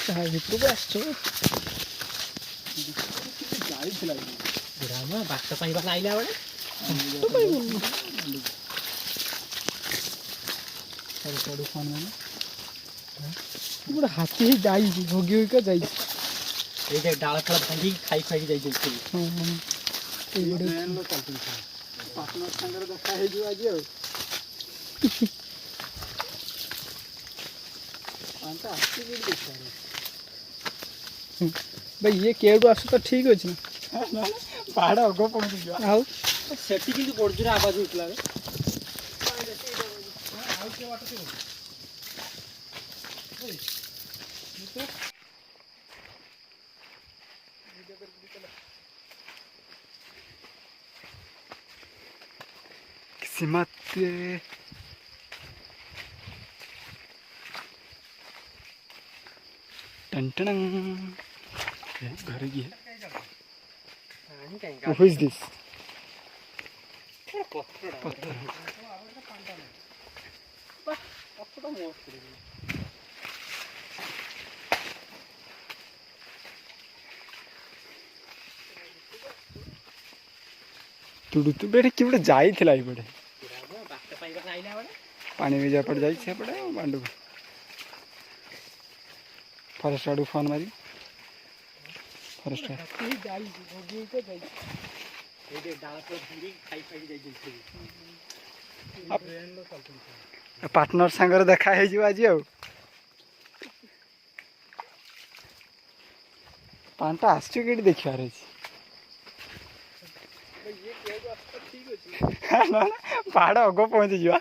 ଭିତରକୁ ଆସିଛୁ ଯାଇଥିଲା ଗ୍ରାମ ବାଟ ପାଇବା ଆଇଲା ବେଳେ ଗୋଟେ ହାତୀ ଯାଇଛି ଭୋଗି ହୋଇକା ଯାଇଛି ଏଇଟା ଡାଳ ଫାଳ ଭାଙ୍ଗିକି ଖାଇ ଖାଇକି ଯାଇଛି ପାର୍ଟନର ସାଙ୍ଗରେ ଦେଖା ହେଇଯିବ ଆଜି ଆଉ ଭାଇ ଇଏ କେଉଁଠୁ ଆସୁ ତ ଠିକ୍ ଅଛି ନା ପାହାଡ଼ ଅଗ ପହଞ୍ଚିଯିବ ଆଉ ସେଠି କିନ୍ତୁ ବଡ଼ ଜୋରେ ଆବାଜ ହେଉଥିଲା Simate टन घर की है Who is this? तू बेटे कि बड़े जाई थिला इपड़े पानी भी जापड़ जाई से पड़े बांडू फॉरेस्ट आडू फोन मारी फॉरेस्ट पार्टनर सांगर देखा है जो आज आउ पांटा आसछु केडी देखिबार अछि पहाड़ अग पहुँची जा।